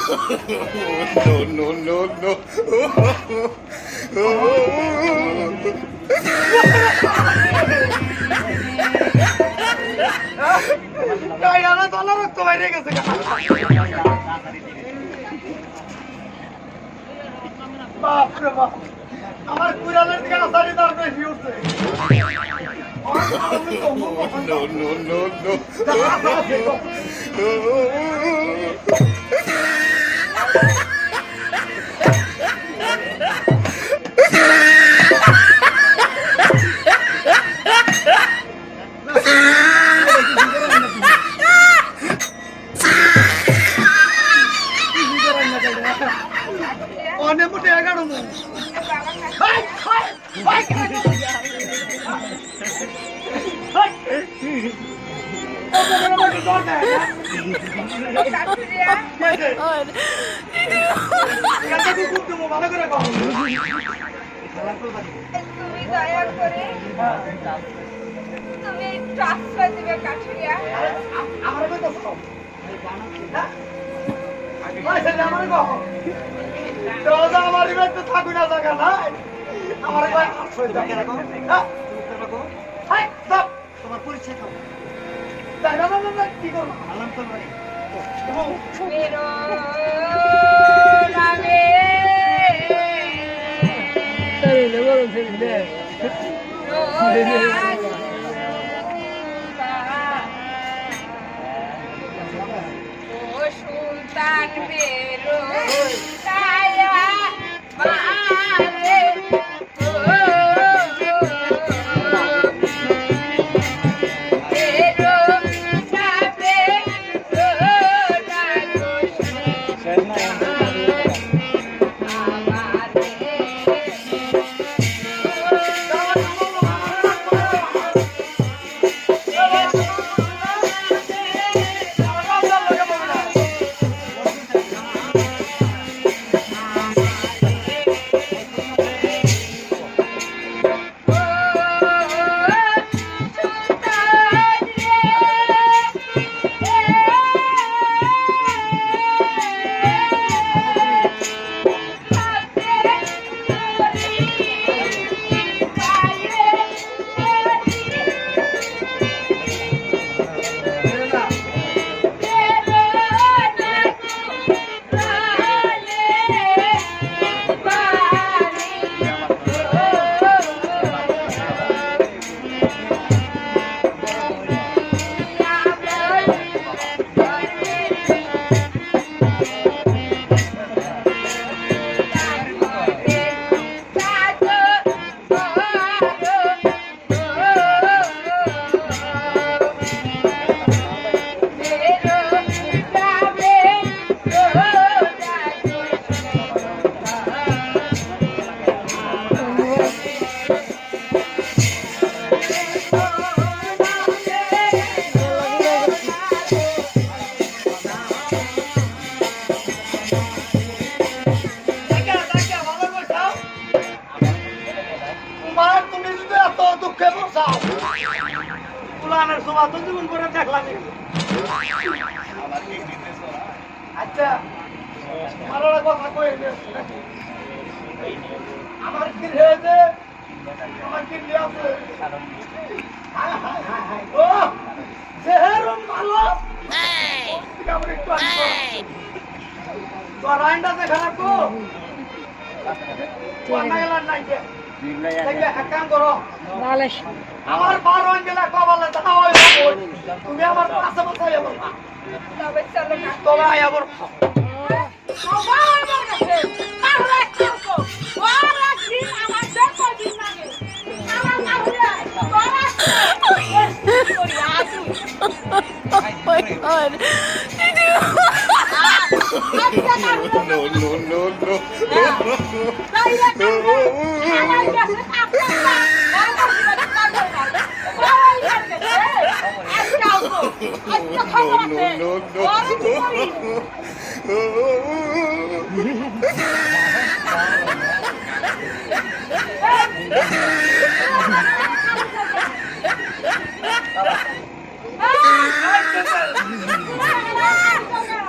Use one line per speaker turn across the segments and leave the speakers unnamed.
No, no, no, no.
কাইয়ালা তলা রক্ত বাইরে গেছে বাপ রে বাপ আমার কুড়ালের দিকে আসারি তার বেশি উঠছে
No, no, no, no.
অনেক মোটে 11 মন
তুমি ট্রান্সফার দিবে কাঠুরিয়া
আমার কত দাদা আমার তো থাকবি না জায়গা নাই আমার তোমার পরিচয় খাবো তাই না না কি করবো আলাম তো ভাই
মেরো লাগে ও সুলতান মেরো কায়া মারে
জীবন করে দেখলাম আচ্ছা আমার কথা কই আমার কি হয়েছে আমার কি আছে ও যেরম ভালো তো রাইন্ডা দেখা কো কোনাইলা নাই এক কাম করো আমার 12 অঞ্জলা কবলে দাও তুমি আমার পাশে বসে যাবো
তবে চলো না
তোরা আইবো
সবাই বলছে তাহলে কি করব ওরা দিন আমার জন্মদিন লাগে আমার কাছে তোরা
my god. Did you?
No, no, no, no.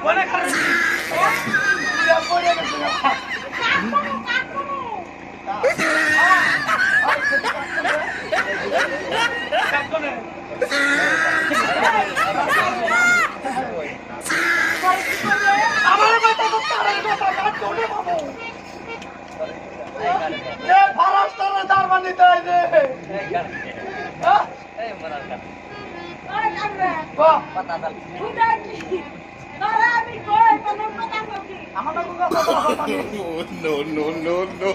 What a আমার নিতে হয়েছে হ্যাঁ
ওরে কামড়ে
বাহ
বুঝা কি তোরা আমি কই কোন কথা কইছি
আমার তো কথা কথা
No, no, no, no.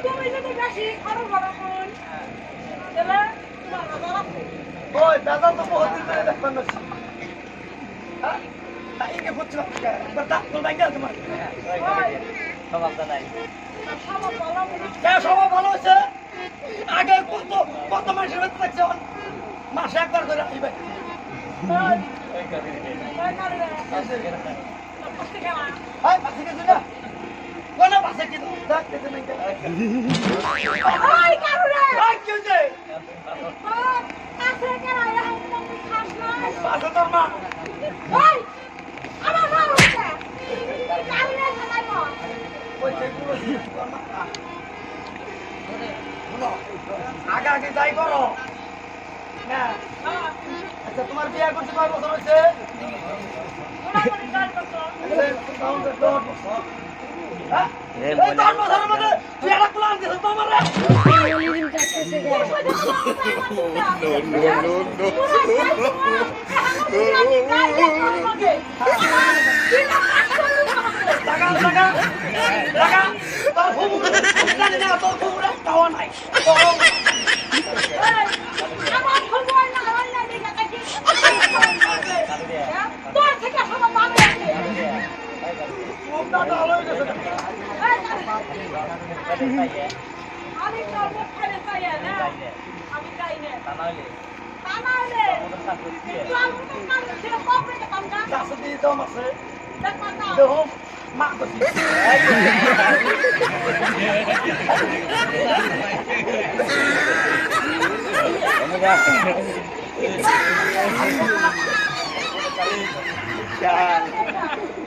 তুমি যদি বেশি খরচ করো কোন তাহলে তোমার বাবা আছে
ওই দাদা তো বহুত দিন ধরে দেখবেন না হ্যাঁ তাই কে বুঝছো কথা তো নাই গেল তোমার
ওই
স্বভাব নাই
সব ভালো মনে
কে সবাই ভালো আছে আগে কত কত মাসের বেতন থাকছে মাসে একবার করে আইবে
ওই ওই কামড়ে কষ্ট কেমন
হাই পাশে গেছ না কোন পাশে কি দেখ কেতে নাই
ওই কামড়ে
হাই কি হইছে
কাছে কেন এখন তুমি খাস না
পাশে তোর মা
ওই আমার মা হচ্ছে কামড়ে খেলাই মা
ওই যে পুরো আগে আগে যাই করো না আচ্ছা তোমার বিয়ে করতে কয় বছর হয়েছে
মোটামুটি 10 বছর
হ্যাঁ? এই 10 বছরের মধ্যে তুই একটা প্ল্যান দিছিস তো আমারে টাকা টাকা টাকা তোর ফুবু জানি না তোর ফুবুর একটাও নাই
আমার খবর না হয় না দেখে কাটি তোর থেকে সব ভালো আছে
ফুবটা ভালো হয়ে গেছে
আমি তো মুখ করে চাই না আমি চাই না তানালে তোর মুখ করে সে কপড়ে কাম না
চাষে দিয়ে দাম আছে
দেখ মাতা
দেখো মা করছি
Jangan.